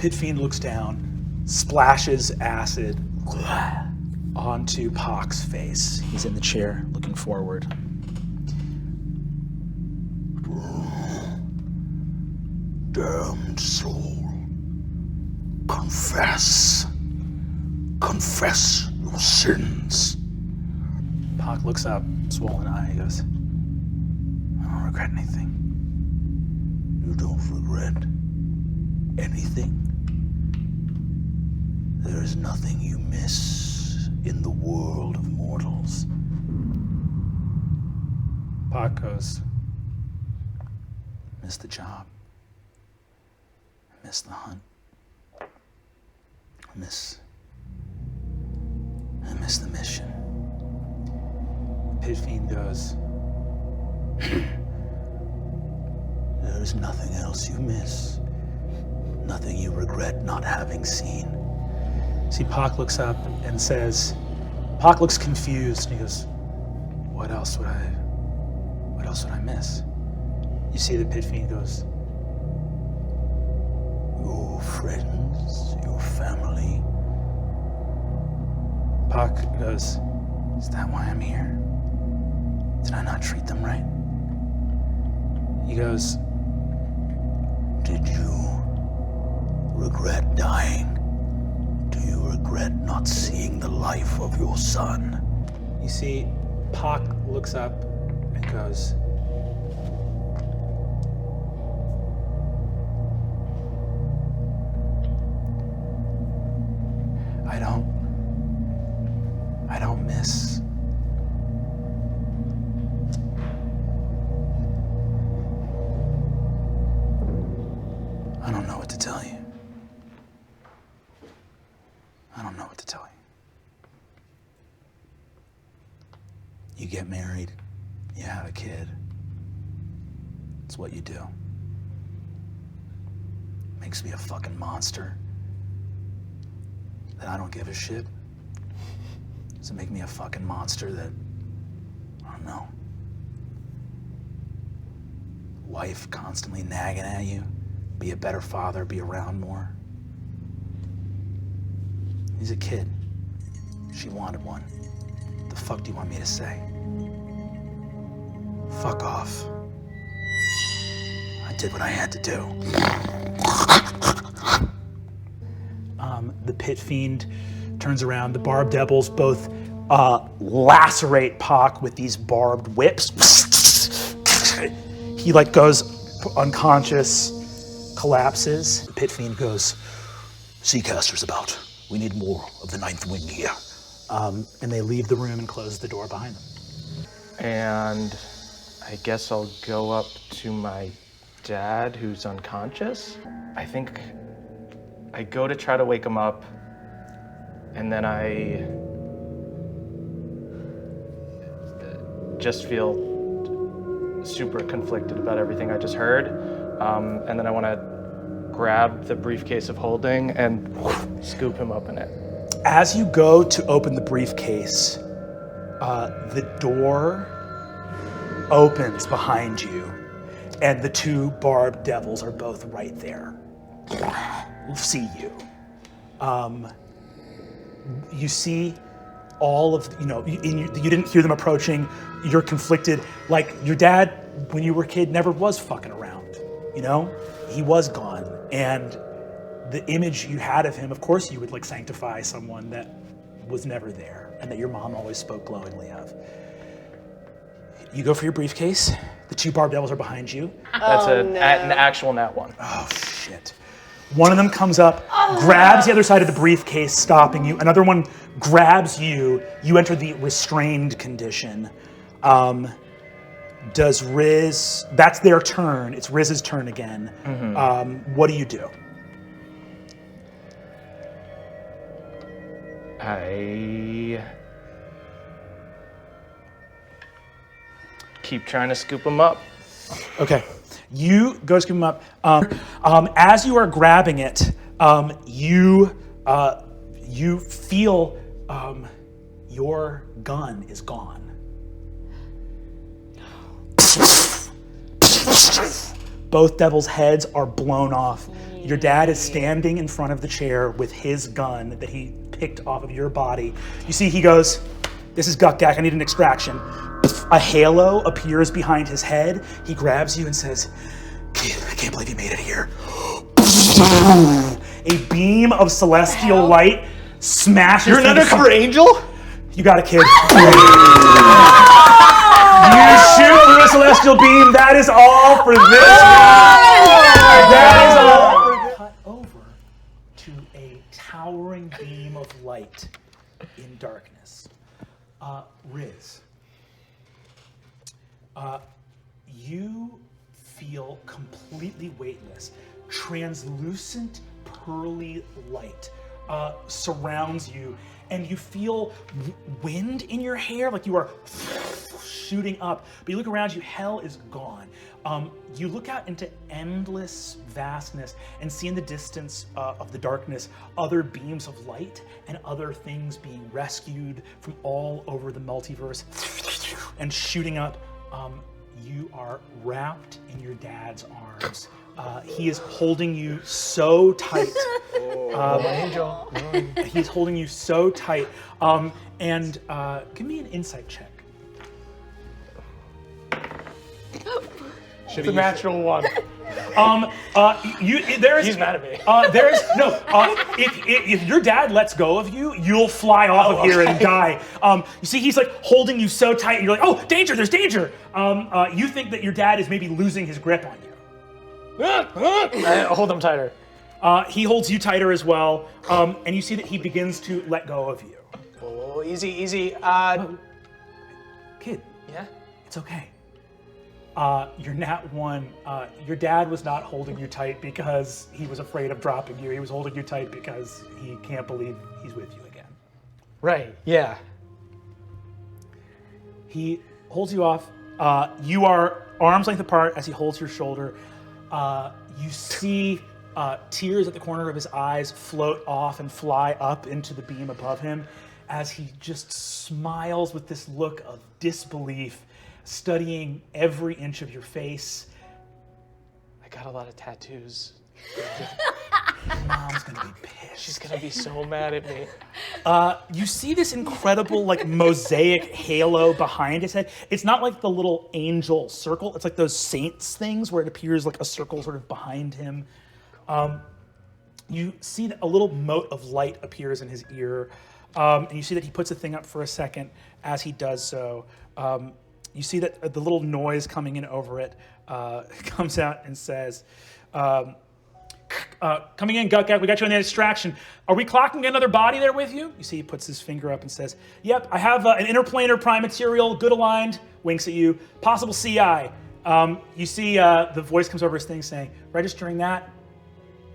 Pit Fiend looks down, splashes acid onto Pok's face. He's in the chair, looking forward. Damned soul, confess your sins. Pok looks up, swollen eye, he goes, I don't regret anything. You don't regret anything? There is nothing you miss in the world of mortals. Pok goes, miss the job. I miss the hunt. I miss the mission. Pit Fiend goes, There is nothing else you miss. Nothing you regret not having seen. see, Pok looks up and says, Pok looks confused, and he goes, what else would I miss? You see the Pit Fiend goes, Your friends, your family. Pok goes, is that why I'm here? Did I not treat them right? He goes, Did you regret dying? Do you regret not seeing the life of your son? you see, Pok looks up and goes, I don't miss. I don't know what to tell you. I don't know what to tell you. You get married, you have a kid. It's what you do. Makes me a fucking monster. That I don't give a shit. Does it make me a fucking monster that, I don't know, wife constantly nagging at you, be a better father, be around more? He's a kid. She wanted one. The fuck do you want me to say? Fuck off. I did what I had to do. The Pit Fiend turns around. The barbed devils both lacerate Pok with these barbed whips. He goes unconscious, collapses. The Pit Fiend goes, Seacaster's about. We need more of the ninth wing here. and they leave the room and close the door behind them. And I guess I'll go up to my dad, who's unconscious. I think I go to try to wake him up, and then I just feel super conflicted about everything I just heard. And then I want to grab the briefcase of holding and scoop him up in it. As you go to open the briefcase, the door opens behind you, and the two barbed devils are both right there. See you. You see all of, you didn't hear them approaching. You're conflicted. Like, your dad, when you were a kid, never was fucking around, He was gone. And the image you had of him, of course you would sanctify someone that was never there and that your mom always spoke glowingly of. You go for your briefcase. The two barbed devils are behind you. That's an actual nat one. Oh, shit. One of them comes up, grabs the other side of the briefcase, stopping you. Another one grabs you. You enter the restrained condition. Does Riz, that's their turn. It's Riz's turn again. Mm-hmm. What do you do? I keep trying to scoop him up. Okay. You go scoop him up. As you are grabbing it, you feel your gun is gone. Both devils' heads are blown off. Your dad is standing in front of the chair with his gun that he picked off of your body. You see, he goes, "This is Gukgak, I need an extraction." A halo appears behind his head. He grabs you and says, "Kid, I can't believe you made it here." A beam of celestial light smashes You're an through the undercover angel? You got it, kid. You shoot through a celestial beam. That is all for this round. That is all. Cut over to a towering beam of light in darkness. Riz, you feel completely weightless. Translucent, pearly light surrounds you, and you feel wind in your hair, like you are shooting up. But you look around you, hell is gone. You look out into endless vastness and see in the distance of the darkness other beams of light and other things being rescued from all over the multiverse and shooting up. You are wrapped in your dad's arms. He is holding you so tight. Angel. He's holding you so tight. And give me an insight check. It's a natural one. He's mad at me. If your dad lets go of you, you'll fly off of here and die. You see, he's like holding you so tight, and you're like, "Oh, danger! There's danger!" You think that your dad is maybe losing his grip on you. I hold him tighter. He holds you tighter as well, and you see that he begins to let go of you. Oh, easy. Kid, Yeah? it's okay. You're nat 1. Your dad was not holding you tight because he was afraid of dropping you. He was holding you tight because he can't believe he's with you again. Right, yeah. He holds you off. You are arm's length apart as he holds your shoulder. You see tears at the corner of his eyes float off and fly up into the beam above him as he just smiles with this look of disbelief, studying every inch of your face. I got a lot of tattoos. Mom's gonna be pissed. She's gonna be so mad at me. You see this incredible like mosaic halo behind his head. It's not like the little angel circle. It's like those saints things where it appears like a circle sort of behind him. You see that a little mote of light appears in his ear. And you see that he puts the thing up for a second. As he does so, you see that the little noise coming in over it comes out and says, "Coming in, Gukgak, we got you on the distraction. Are we clocking another body there with you?" You see he puts his finger up and says, "Yep, I have an interplanar prime material, good aligned," winks at you, "possible CI." You see the voice comes over his thing saying, "Registering that."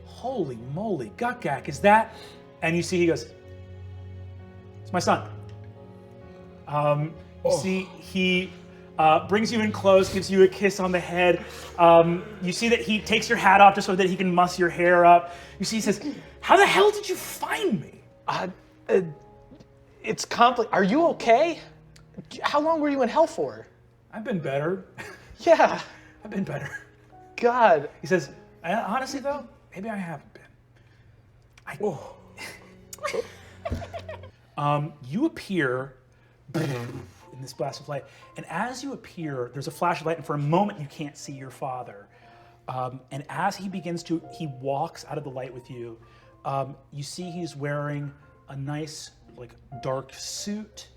"Holy moly, Gukgak, is that?" And you see he goes, "It's my son." You see he brings you in close, gives you a kiss on the head. You see that he takes your hat off just so that he can muss your hair up. You see he says, "How the hell did you find me?" It's complex. Are you okay? How long were you in hell for? "I've been better." Yeah. "I've been better." God. He says, "Honestly though, maybe I haven't been." You appear in this blast of light, and as you appear, there's a flash of light, and for a moment you can't see your father. And as he walks out of the light with you, you see he's wearing a nice, like, dark suit,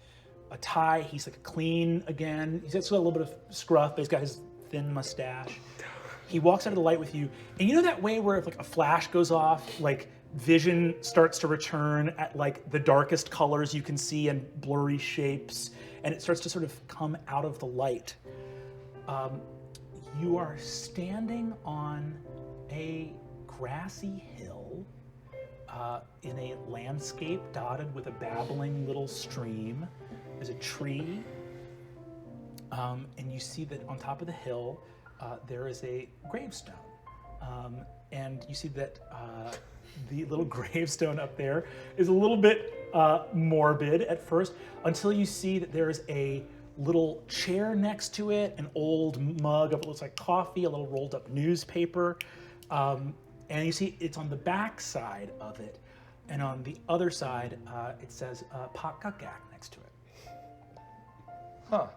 a tie. He's like clean again. He's got a little bit of scruff, but he's got his thin mustache. He walks out of the light with you, and you know that way where if like a flash goes off, like vision starts to return at like the darkest colors you can see and blurry shapes, and it starts to sort of come out of the light. You are standing on a grassy hill in a landscape dotted with a babbling little stream. There's a tree, and you see that on top of the hill there is a gravestone. And you see that the little gravestone up there is a little bit morbid at first, until you see that there's a little chair next to it, an old mug of what looks like coffee, a little rolled up newspaper. And you see it's on the back side of it. And on the other side, it says Pok Gukgak next to it. Huh.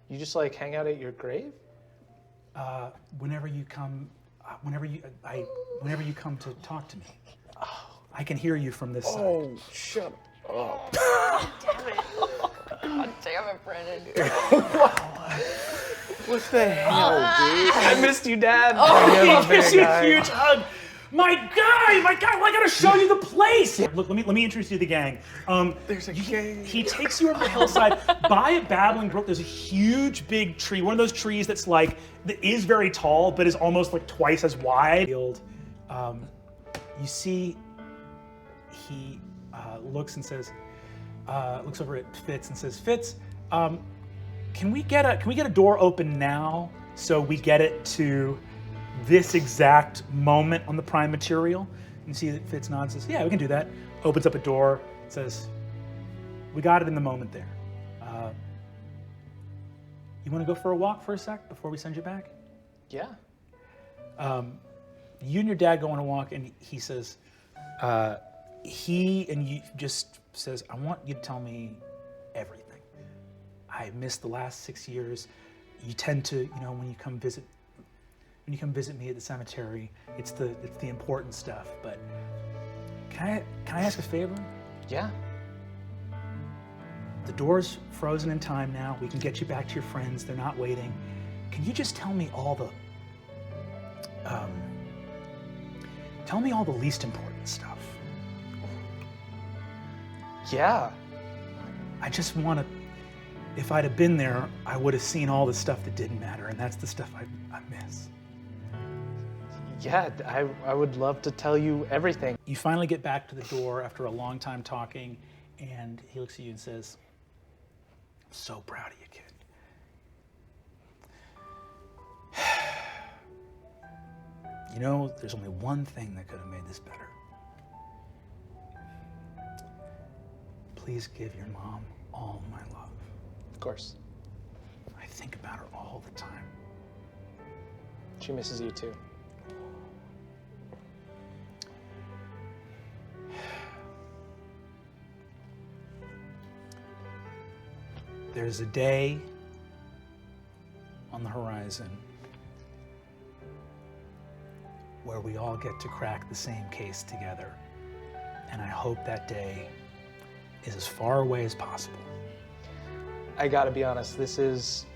You just like hang out at your grave? Whenever you come to talk to me. I can hear you from this side. Oh, shut up. Damn it. God damn it, Brennan. What the hell, dude? I missed you, Dad. He gives you a huge hug. My guy, well, I gotta show you the place. Look, let me introduce you to the gang. There's a gang. He takes you over the hillside. By a babbling brook, there's a huge big tree, one of those trees that is very tall, but is almost like twice as wide. You see, he looks and says, looks over at Fitz and says, Fitz, can we get a door open now so we get it to this exact moment on the prime material? You see that Fitz nods and says, yeah, we can do that. Opens up a door, says, we got it in the moment there. You want to go for a walk for a sec before we send you back? Yeah. You and your dad go on a walk, and he says, you just says, I want you to tell me everything. I missed the last 6 years. You tend to, when you come visit me at the cemetery, it's the important stuff. But can I ask a favor? Yeah. The door's frozen in time now. We can get you back to your friends. They're not waiting. Can you just tell me all the least important stuff? Yeah. I just want to. If I'd have been there, I would have seen all the stuff that didn't matter, and that's the stuff I miss. Yeah, I would love to tell you everything. You finally get back to the door after a long time talking, and he looks at you and says, I'm so proud of you, kid. There's only one thing that could have made this better. Please give your mom all my love. Of course. I think about her all the time. She misses you too. There's a day on the horizon where we all get to crack the same case together. And I hope that day is as far away as possible. I gotta be honest, this is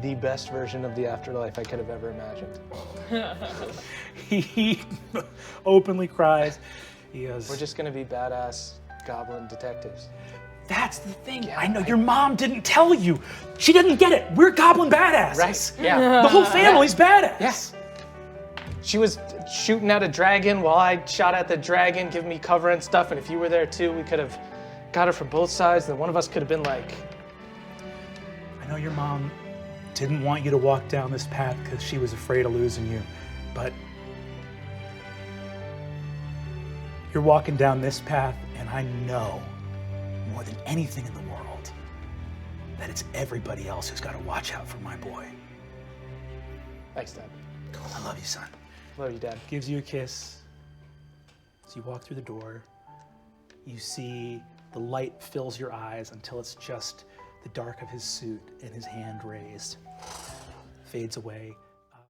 the best version of the afterlife I could have ever imagined. He openly cries. He goes, We're just gonna be badass goblin detectives. that's the thing. Yeah, I know your mom didn't tell you. She didn't get it. We're goblin badasses. Right? Yeah. The whole family's badass. Yes. She was shooting at a dragon while I shot at the dragon, giving me cover and stuff. And if you were there too, we could have got her from both sides. Then one of us could have been like, I know your mom didn't want you to walk down this path because she was afraid of losing you, but you're walking down this path, and I know more than anything in the world that it's everybody else who's got to watch out for my boy. thanks, Dad. I love you, son. Love you, Dad. Gives you a kiss. As you walk through the door, you see the light fills your eyes until it's just the dark of his suit and his hand raised. Fades away.